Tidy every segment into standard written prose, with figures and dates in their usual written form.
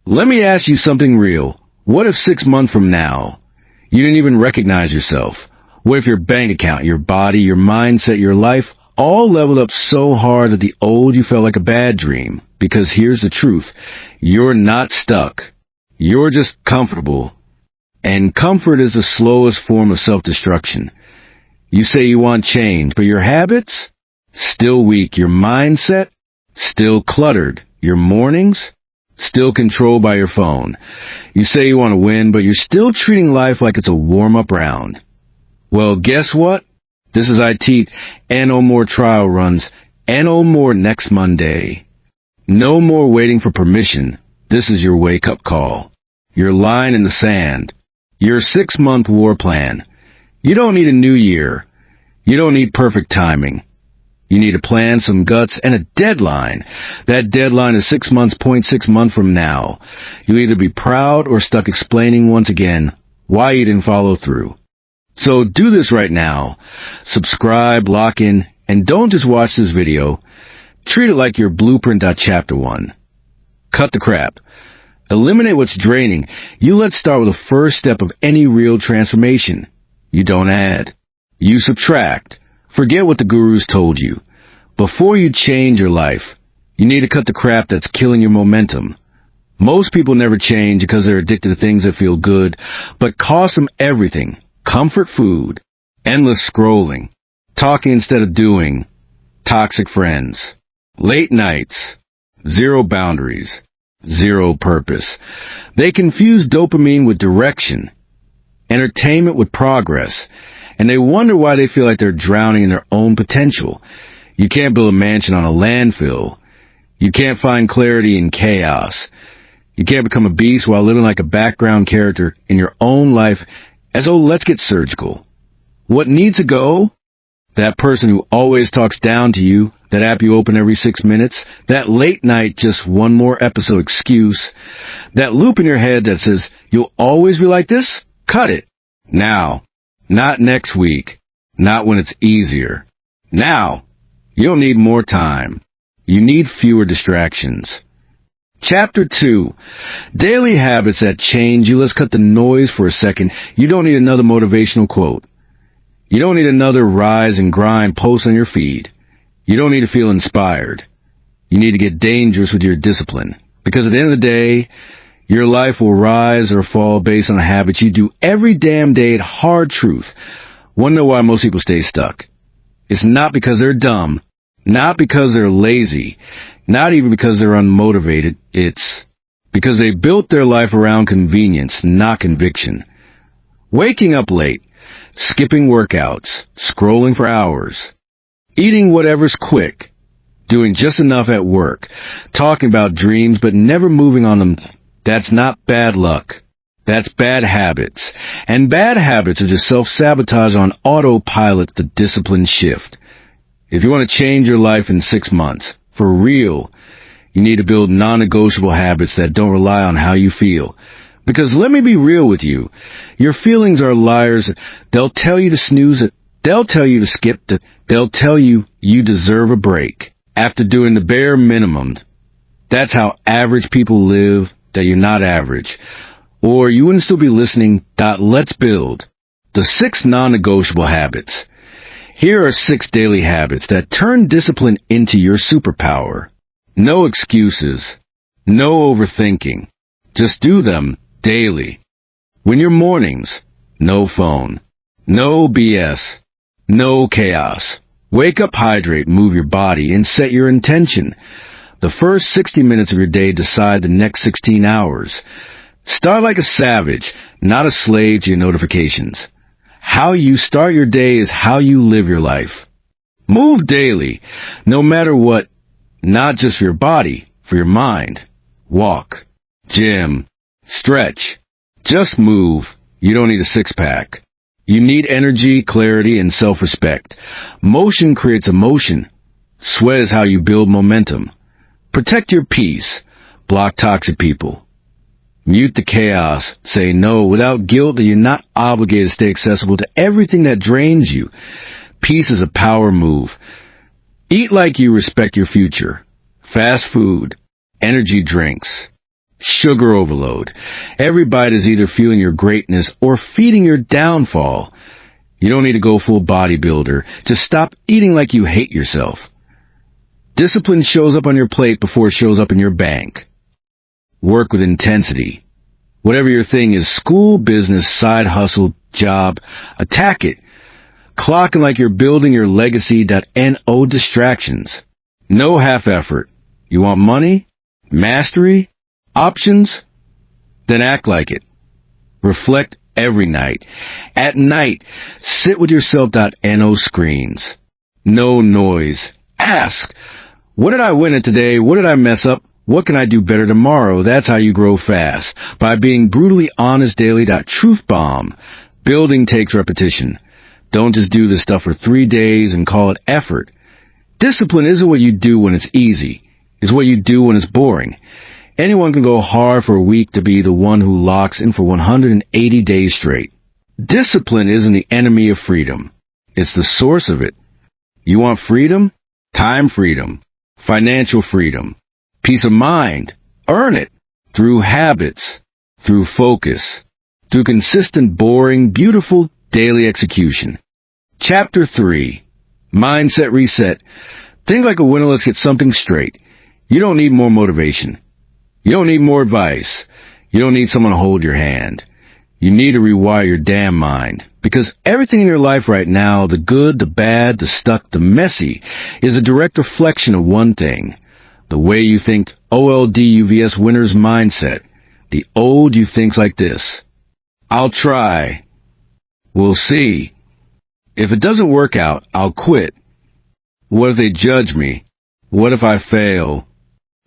Let me ask you something real. What if 6 months from now, you didn't even recognize yourself? What if your bank account, your body, your mindset, your life all leveled up so hard that the old you felt like a bad dream? Because here's the truth. You're not stuck. You're just comfortable. And comfort is the slowest form of self-destruction. You say you want change, but your habits? Still weak. Your mindset? Still cluttered. Your mornings? Still controlled by your phone. You say you want to win, but you're still treating life like it's a warm-up round. Well, guess what? This is IT, and no more trial runs, and no more next Monday. No more waiting for permission. This is your wake-up call. Your line in the sand. Your 6-month war plan. You don't need a new year. You don't need perfect timing. You need a plan, some guts, and a deadline. That deadline is 6 months, 0.6 months from now. You'll either be proud or stuck explaining once again why you didn't follow through. So do this right now. Subscribe, lock in, and don't just watch this video. Treat it like your blueprint. Chapter 1. Cut the crap. Eliminate what's draining. Let's start with the first step of any real transformation. You don't add. You subtract. Forget what the gurus told you. Before you change your life, you need to cut the crap that's killing your momentum. Most people never change because they're addicted to things that feel good, but cost them everything. Comfort food, endless scrolling, talking instead of doing, toxic friends, late nights, zero boundaries, zero purpose. They confuse dopamine with direction, entertainment with progress, and they wonder why they feel like they're drowning in their own potential. You can't build a mansion on a landfill. You can't find clarity in chaos. You can't become a beast while living like a background character in your own life. Let's get surgical. What needs to go? That person who always talks down to you, that app you open every 6 minutes, that late night just one more episode excuse, that loop in your head that says, you'll always be like this? Cut it. Now. Not next week. Not when it's easier. Now. You don't need more time. You need fewer distractions. Chapter 2. Daily habits that change you. Let's cut the noise for a second. You don't need another motivational quote. You don't need another rise and grind post on your feed. You don't need to feel inspired. You need to get dangerous with your discipline. Because at the end of the day, your life will rise or fall based on a habit you do every damn day. Hard truth. Want to know why most people stay stuck? It's not because they're dumb. Not because they're lazy. Not even because they're unmotivated. It's because they built their life around convenience, not conviction. Waking up late, skipping workouts, scrolling for hours, eating whatever's quick, doing just enough at work, talking about dreams but never moving on them. That's not bad luck. That's bad habits. And bad habits are just self-sabotage on autopilot. The discipline shift. If you want to change your life in 6 months, for real, you need to build non-negotiable habits that don't rely on how you feel. Because let me be real with you, your feelings are liars. They'll tell you to snooze it. They'll tell you to skip it. They'll tell you you deserve a break after doing the bare minimum. That's how average people live, that you're not average. Or you wouldn't still be listening. Let's build the 6 non-negotiable habits. Here are 6 daily habits that turn discipline into your superpower. No excuses. No overthinking. Just do them daily. Win your mornings. No phone. No BS. No chaos. Wake up, hydrate, move your body, and set your intention. The first 60 minutes of your day decide the next 16 hours. Start like a savage, not a slave to your notifications. How you start your day is how you live your life. Move daily, no matter what, not just for your body, for your mind. Walk, gym, stretch. Just move. You don't need a six-pack. You need energy, clarity, and self-respect. Motion creates emotion. Sweat is how you build momentum. Protect your peace. Block toxic people. Mute the chaos. Say no without guilt that you're not obligated to stay accessible to everything that drains you. Peace is a power move. Eat like you respect your future. Fast food. Energy drinks. Sugar overload. Every bite is either fueling your greatness or feeding your downfall. You don't need to go full bodybuilder. Just stop eating like you hate yourself. Discipline shows up on your plate before it shows up in your bank. Work with intensity. Whatever your thing is, school, business, side hustle, job, attack it. Clocking like you're building your legacy. No distractions. No half effort. You want money? Mastery? Options? Then act like it. Reflect every night. At night, sit with yourself. No screens. No noise. Ask, what did I win at today? What did I mess up? What can I do better tomorrow? That's how you grow fast. By being brutally honest daily. Truth bomb. Building takes repetition. Don't just do this stuff for 3 days and call it effort. Discipline isn't what you do when it's easy. It's what you do when it's boring. Anyone can go hard for a week to be the one who locks in for 180 days straight. Discipline isn't the enemy of freedom. It's the source of it. You want freedom? Time freedom. Financial freedom. Peace of mind. Earn it. Through habits. Through focus. Through consistent, boring, beautiful, daily execution. Chapter 3. Mindset reset. Think like a winner. Let's get something straight. You don't need more motivation. You don't need more advice. You don't need someone to hold your hand. You need to rewire your damn mind. Because everything in your life right now, the good, the bad, the stuck, the messy, is a direct reflection of one thing. The way you think. OLDUVS winner's mindset. The old you thinks like this. I'll try. We'll see. If it doesn't work out, I'll quit. What if they judge me? What if I fail?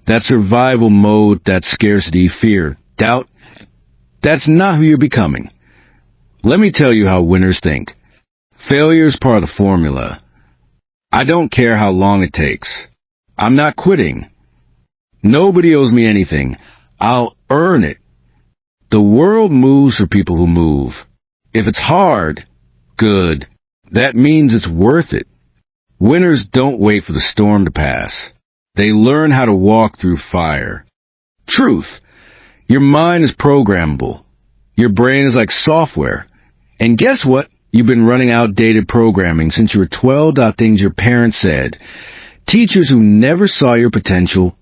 That survival mode, that scarcity, fear, doubt, that's not who you're becoming. Let me tell you how winners think. Failure is part of the formula. I don't care how long it takes. I'm not quitting. Nobody owes me anything. I'll earn it. The world moves for people who move. If it's hard, good. That means it's worth it. Winners don't wait for the storm to pass. They learn how to walk through fire. Truth. Your mind is programmable. Your brain is like software. And guess what? You've been running outdated programming since you were 12. Things your parents said. Teachers who never saw your potential.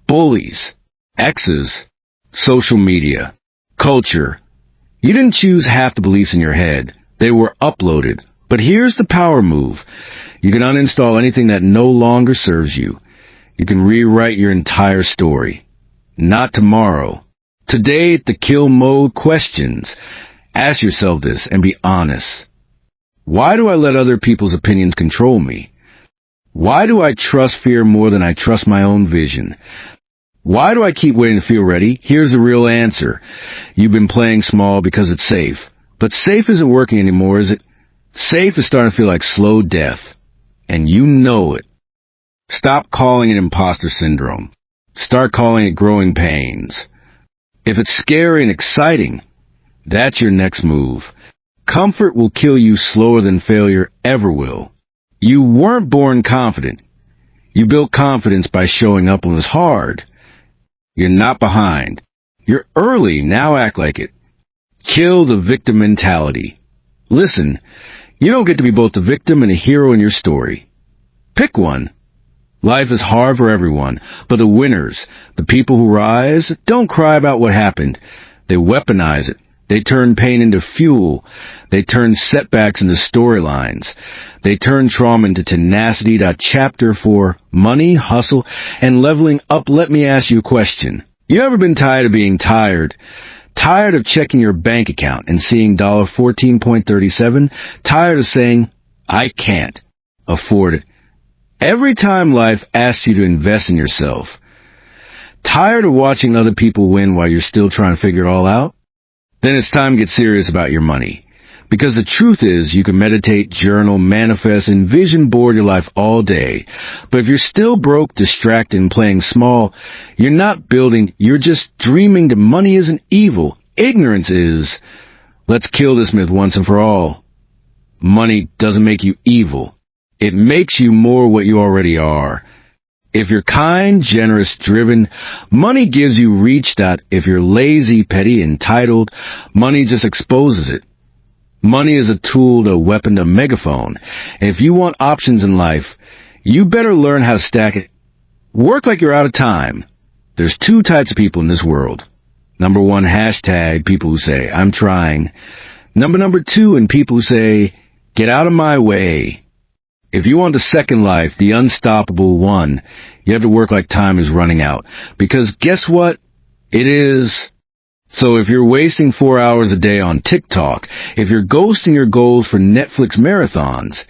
Bullies. Exes. Social media. Culture. You didn't choose half the beliefs in your head. They were uploaded. But here's the power move. You can uninstall anything that no longer serves you. You can rewrite your entire story. Not tomorrow. Today, the kill mode questions. Ask yourself this and be honest. Why do I let other people's opinions control me? Why do I trust fear more than I trust my own vision? Why do I keep waiting to feel ready? Here's the real answer. You've been playing small because it's safe. But safe isn't working anymore, is it? Safe is starting to feel like slow death. And you know it. Stop calling it imposter syndrome. Start calling it growing pains. If it's scary and exciting, that's your next move. Comfort will kill you slower than failure ever will. You weren't born confident. You built confidence by showing up when it was hard. You're not behind. You're early, now act like it. Kill the victim mentality. Listen, you don't get to be both the victim and a hero in your story. Pick one. Life is hard for everyone, but the winners, the people who rise, don't cry about what happened. They weaponize it. They turn pain into fuel. They turn setbacks into storylines. They turn trauma into tenacity. Chapter 4, money, hustle, and leveling up. Let me ask you a question. You ever been tired of being tired? Tired of checking your bank account and seeing $14.37? Tired of saying, I can't afford it. Every time life asks you to invest in yourself. Tired of watching other people win while you're still trying to figure it all out? Then it's time to get serious about your money. Because the truth is, you can meditate, journal, manifest, and vision board your life all day. But if you're still broke, distracted, and playing small, you're not building, you're just dreaming that money isn't evil. Ignorance is. Let's kill this myth once and for all. Money doesn't make you evil. It makes you more what you already are. If you're kind, generous, driven, money gives you reach that if you're lazy, petty, entitled, money just exposes it. Money is a tool, a weapon, a megaphone. And if you want options in life, you better learn how to stack it. Work like you're out of time. There's two types of people in this world. Number one, hashtag people who say, I'm trying. Number two, and people who say, get out of my way. If you want the second life, the unstoppable one, you have to work like time is running out. Because guess what? It is. So if you're wasting 4 hours a day on TikTok, if you're ghosting your goals for Netflix marathons,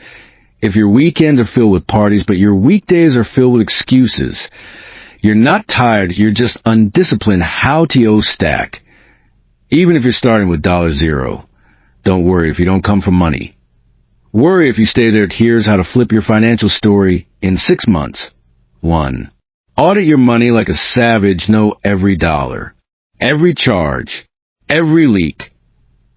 if your weekends are filled with parties but your weekdays are filled with excuses, you're not tired, you're just undisciplined. How to stack. Even if you're starting with $0, don't worry if you don't come from money. Worry if you stay there. Here's how to flip your financial story in 6 months. 1. Audit your money like a savage. Know every dollar, every charge, every leak.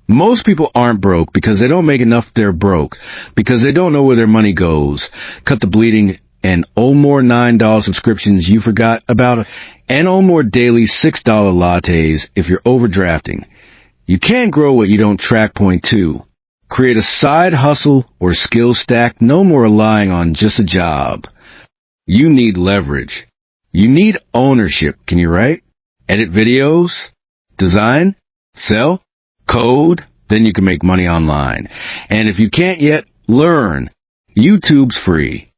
Most people aren't broke because they don't make enough. They're broke because they don't know where their money goes. Cut the bleeding and more $9 subscriptions you forgot about, and more daily $6 lattes if you're overdrafting. You can't grow what you don't track. Point 2. Create a side hustle or skill stack. No more relying on just a job. You need leverage. You need ownership. Can you write? Edit videos? Design? Sell? Code? Then you can make money online. And if you can't yet, learn. YouTube's free.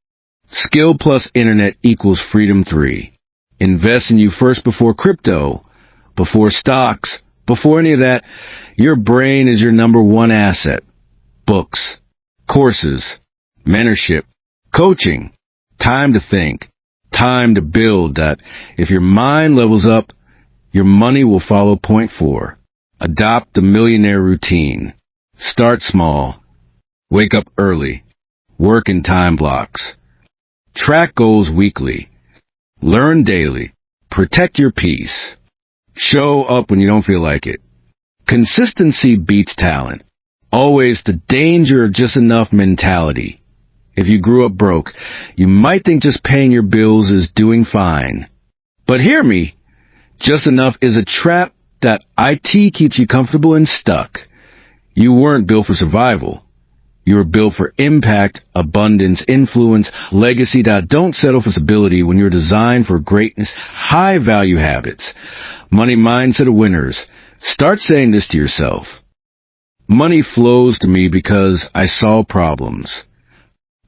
Skill plus internet equals freedom 3. Invest in you first before crypto, before stocks, before any of that. Your brain is your number one asset. Books, courses, mentorship, coaching, time to think, time to build. That if your mind levels up, your money will follow. Point 4. Adopt the millionaire routine. Start small. Wake up early. Work in time blocks. Track goals weekly. Learn daily. Protect your peace. Show up when you don't feel like it. Consistency beats talent. Always the danger of just enough mentality. If you grew up broke, you might think just paying your bills is doing fine. But hear me, just enough is a trap that IT keeps you comfortable and stuck. You weren't built for survival. You were built for impact, abundance, influence, legacy. Don't settle for stability when you're designed for greatness. High value habits. Money mindset of winners. Start saying this to yourself. Money flows to me because I solve problems.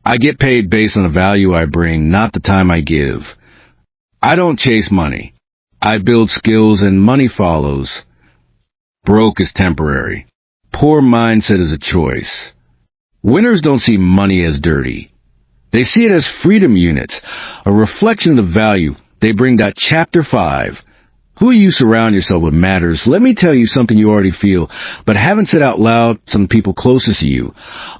I get paid based on the value I bring, not the time I give. I don't chase money. I build skills and money follows. Broke is temporary. Poor mindset is a choice. Winners don't see money as dirty. They see it as freedom units, a reflection of the value they bring. Chapter 5. Who you surround yourself with matters. Let me tell you something you already feel, but haven't said out loud. Some people closest to you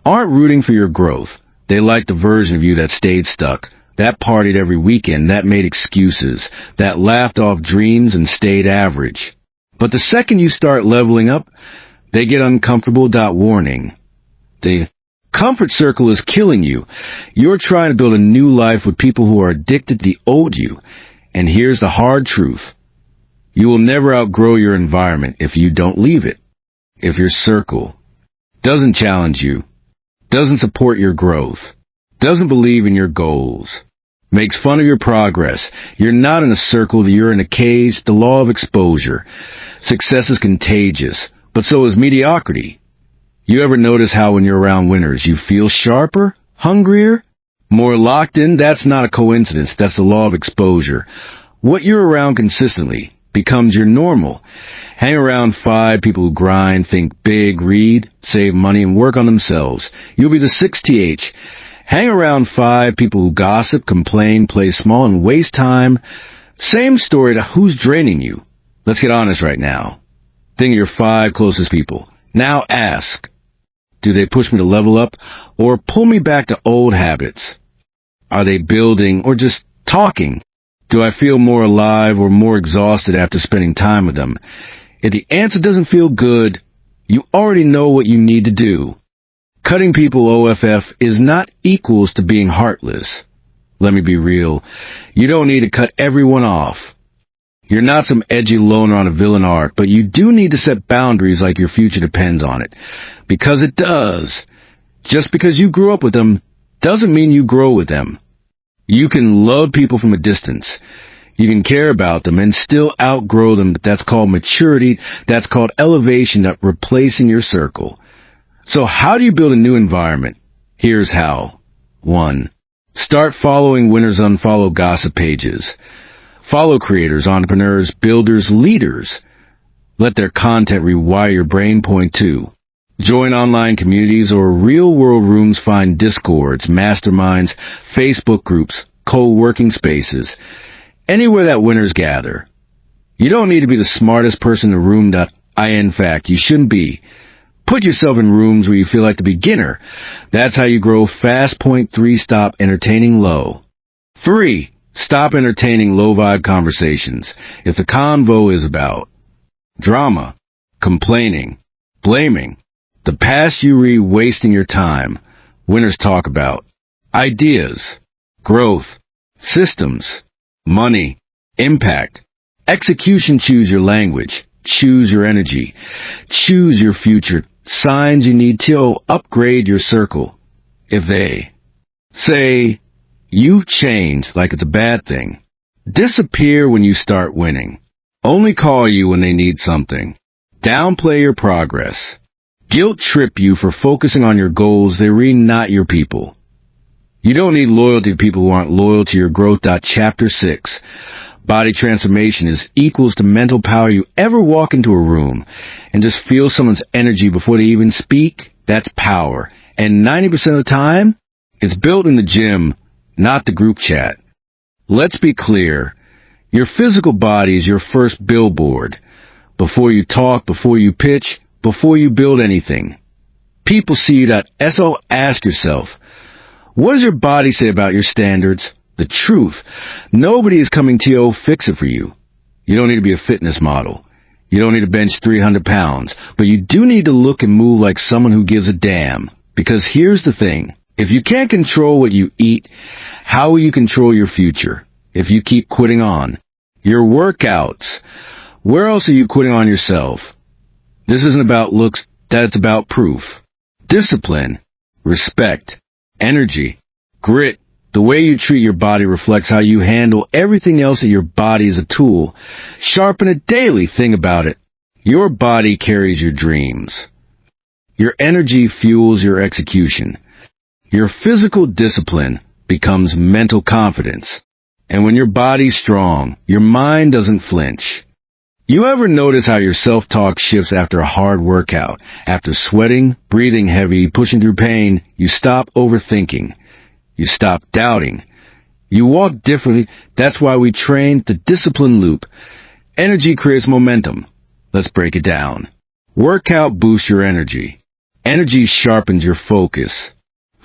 aren't rooting for your growth. They like the version of you that stayed stuck, that partied every weekend, that made excuses, that laughed off dreams and stayed average. But the second you start leveling up, they get uncomfortable. Warning. The comfort circle is killing you. You're trying to build a new life with people who are addicted to the old you. And here's the hard truth. You will never outgrow your environment if you don't leave it. If your circle doesn't challenge you, doesn't support your growth, doesn't believe in your goals, makes fun of your progress, you're not in a circle, you're in a cage. The law of exposure. Success is contagious, but so is mediocrity. You ever notice how when you're around winners, you feel sharper, hungrier, more locked in? That's not a coincidence. That's the law of exposure. What you're around consistently becomes your normal. Hang around 5 people who grind, think big, read, save money, and work on themselves. You'll be the 6th TH. Hang around 5 people who gossip, complain, play small, and waste time. Same story to who's draining you. Let's get honest right now. Think of your 5 closest people. Now ask, do they push me to level up or pull me back to old habits? Are they building or just talking? Do I feel more alive or more exhausted after spending time with them? If the answer doesn't feel good, you already know what you need to do. Cutting people OFF is not equals to being heartless. Let me be real. You don't need to cut everyone off. You're not some edgy loner on a villain arc, but you do need to set boundaries like your future depends on it. Because it does. Just because you grew up with them doesn't mean you grow with them. You can love people from a distance. You can care about them and still outgrow them. That's called maturity. That's called elevation, not replacing your circle. So how do you build a new environment? Here's how. 1. Start following winners, unfollow gossip pages. Follow creators, entrepreneurs, builders, leaders. Let their content rewire your brain. Point 2. Join online communities or real-world rooms. Find discords, masterminds, Facebook groups, co-working spaces, anywhere that winners gather. You don't need to be the smartest person in the room. In fact, you shouldn't be. Put yourself in rooms where you feel like the beginner. That's how you grow fast. Point 3. Stop entertaining low. 3. Stop entertaining low-vibe conversations. If the convo is about drama, complaining, blaming, the past you wasting your time, winners talk about ideas, growth, systems, money, impact, execution. Choose your language. Choose your energy. Choose your future. Signs you need to upgrade your circle. If they say you've changed like it's a bad thing, disappear when you start winning. Only call you when they need something. Downplay your progress. Guilt trip you for focusing on your goals. They're not your people. You don't need loyalty to people who aren't loyal to your growth. Chapter 6. Body transformation is equals to mental power. You ever walk into a room and just feel someone's energy before they even speak? That's power. And 90% of the time, it's built in the gym, not the group chat. Let's be clear. Your physical body is your first billboard. Before you talk, before you pitch, before you build anything. People see you. So ask yourself, what does your body say about your standards? The truth. Nobody is coming to fix it for you. You don't need to be a fitness model. You don't need to bench 300 pounds. But you do need to look and move like someone who gives a damn. Because here's the thing. If you can't control what you eat, how will you control your future? If you keep quitting on your workouts, where else are you quitting on yourself? This isn't about looks. That's about proof. Discipline, respect, energy, grit. The way you treat your body reflects how you handle everything else. That your body is a tool. Sharpen it daily. Think about it. Your body carries your dreams. Your energy fuels your execution. Your physical discipline becomes mental confidence. And when your body's strong, your mind doesn't flinch. You ever notice how your self-talk shifts after a hard workout? After sweating, breathing heavy, pushing through pain, you stop overthinking. You stop doubting. You walk differently. That's why we train the discipline loop. Energy creates momentum. Let's break it down. Workout boosts your energy. Energy sharpens your focus.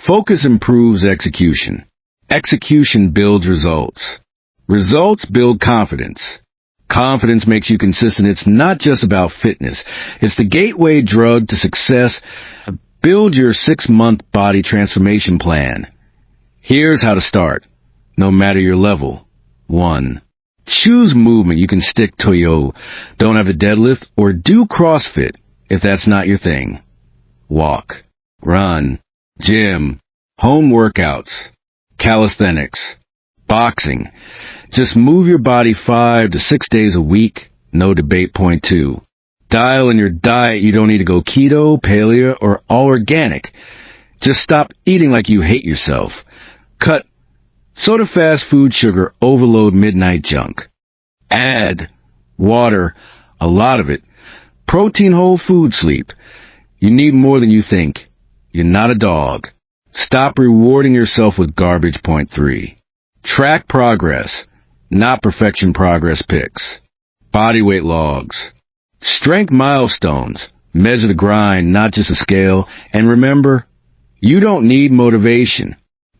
Focus improves execution. Execution builds results. Results build confidence. Confidence makes you consistent. It's not just about fitness. It's the gateway drug to success. Build your 6-month body transformation plan. Here's how to start, no matter your level. 1. Choose movement you can stick to. Don't have a deadlift or do CrossFit if that's not your thing. Walk, run, gym, home workouts, calisthenics, boxing. Just move your body 5 to 6 days a week. No debate. Point 2. Dial in your diet. You don't need to go keto, paleo, or all organic. Just stop eating like you hate yourself. Cut soda, fast food, sugar, overload, midnight junk. Add water, a lot of it. Protein, whole food, sleep. You need more than you think. You're not a dog. Stop rewarding yourself with garbage. Point 3. Track progress, not perfection. Progress pics. Body weight logs. Strength milestones. Measure the grind, not just a scale. And remember, you don't need motivation.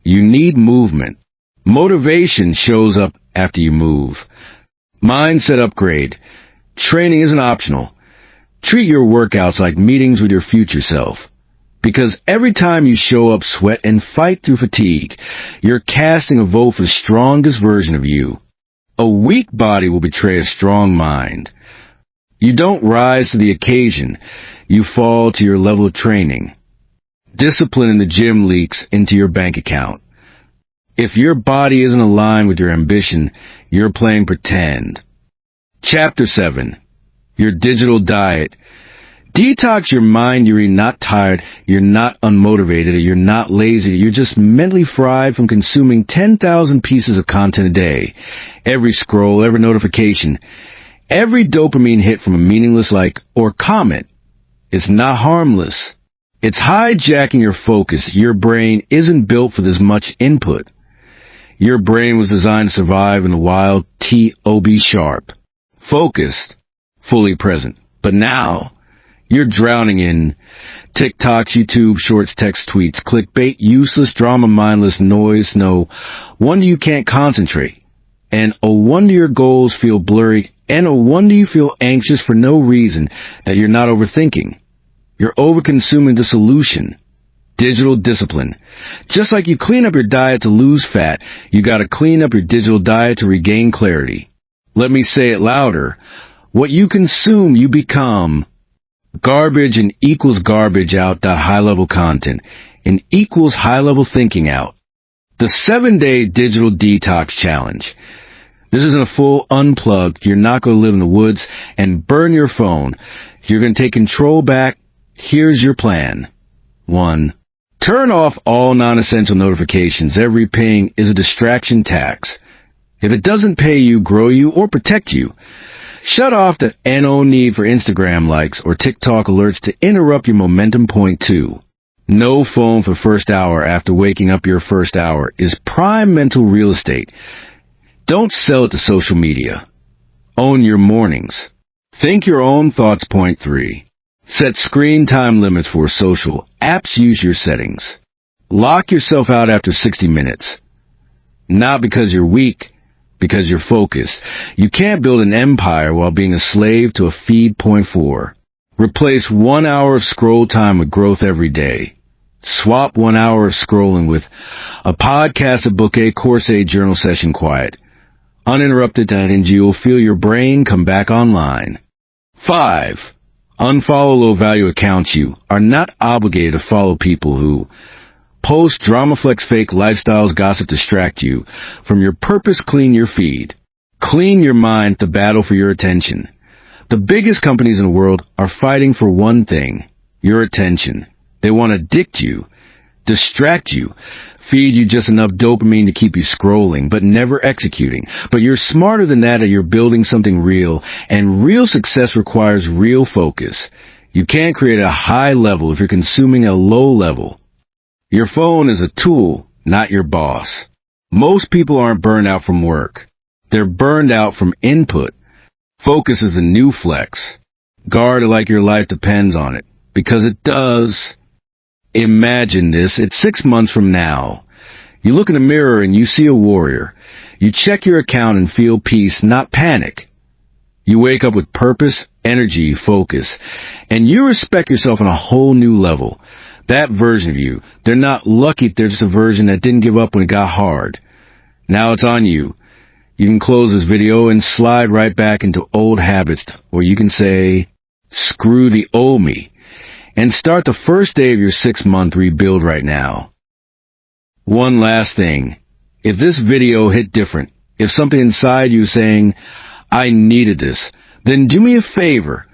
You need movement. Motivation shows up after you move. Mindset upgrade. Training isn't optional. Treat your workouts like meetings with your future self. Because every time you show up, sweat, and fight through fatigue, you're casting a vote for the strongest version of you. A weak body will betray a strong mind. You don't rise to the occasion. You fall to your level of training. Discipline in the gym leaks into your bank account. If your body isn't aligned with your ambition, you're playing pretend. Chapter 7. Your digital diet. Detox your mind. You're not tired, you're not unmotivated, or you're not lazy. You're just mentally fried from consuming 10,000 pieces of content a day. Every scroll, every notification, every dopamine hit from a meaningless like or comment. It's not harmless. It's hijacking your focus. Your brain isn't built for this much input. Your brain was designed to survive in the wild, T.O.B. sharp. Focused, fully present. But now, you're drowning in TikToks, YouTube, shorts, text, tweets, clickbait, useless drama, mindless noise. No wonder you can't concentrate. And no wonder your goals feel blurry. And no wonder you feel anxious for no reason that you're not overthinking. You're overconsuming the solution. Digital discipline. Just like you clean up your diet to lose fat, you gotta clean up your digital diet to regain clarity. Let me say it louder. What you consume, you become. Garbage in equals garbage out. High-level content in equals high-level thinking out. The 7-day digital detox challenge. This isn't a full unplugged. You're not going to live in the woods and burn your phone. You're going to take control back. Here's your plan. 1. Turn off all non-essential notifications. Every ping is a distraction tax. If it doesn't pay you, grow you, or protect you, shut off the no need for Instagram likes or TikTok alerts to interrupt your momentum. Point 2. No phone for first hour after waking up. Your first hour is prime mental real estate. Don't sell it to social media. Own your mornings. Think your own thoughts. Point 3. Set screen time limits for social apps. Use your settings. Lock yourself out after 60 minutes. Not because you're weak, because you're focused. You can't build an empire while being a slave to a feed. Point 4. Replace 1 hour of scroll time with growth every day. Swap 1 hour of scrolling with a podcast, a book, a course, a journal session, quiet. Uninterrupted, and you'll feel your brain come back online. 5. Unfollow low-value accounts. You are not obligated to follow people who post drama, flex, fake lifestyles, gossip, distract you from your purpose. Clean your feed. Clean your mind. The battle for your attention. The biggest companies in the world are fighting for one thing: your attention. They want to addict you, distract you, feed you just enough dopamine to keep you scrolling, but never executing. But you're smarter than that, or you're building something real, and real success requires real focus. You can't create a high level if you're consuming a low level. Your phone is a tool, not your boss. Most people aren't burned out from work. They're burned out from input. Focus is a new flex. Guard it like your life depends on it, because it does. Imagine this. It's 6 months from now. You look in the mirror and you see a warrior. You check your account and feel peace, not panic. You wake up with purpose, energy, focus, and you respect yourself on a whole new level. That version of you, they're not lucky, they're just a version that didn't give up when it got hard. Now it's on you. You can close this video and slide right back into old habits, or you can say, screw the old me, and start the first day of your 6-month rebuild right now. One last thing. If this video hit different, if something inside you is saying, I needed this, then do me a favor.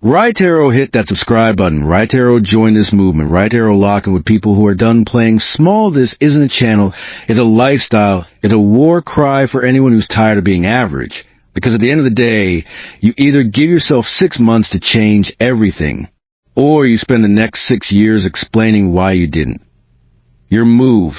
Right arrow hit that subscribe button. Right arrow join this movement. Right arrow lock in with people who are done playing small. This isn't a channel. It's a lifestyle. It's a war cry for anyone who's tired of being average. Because at the end of the day, you either give yourself 6 months to change everything, or you spend the next 6 years explaining why you didn't. Your move.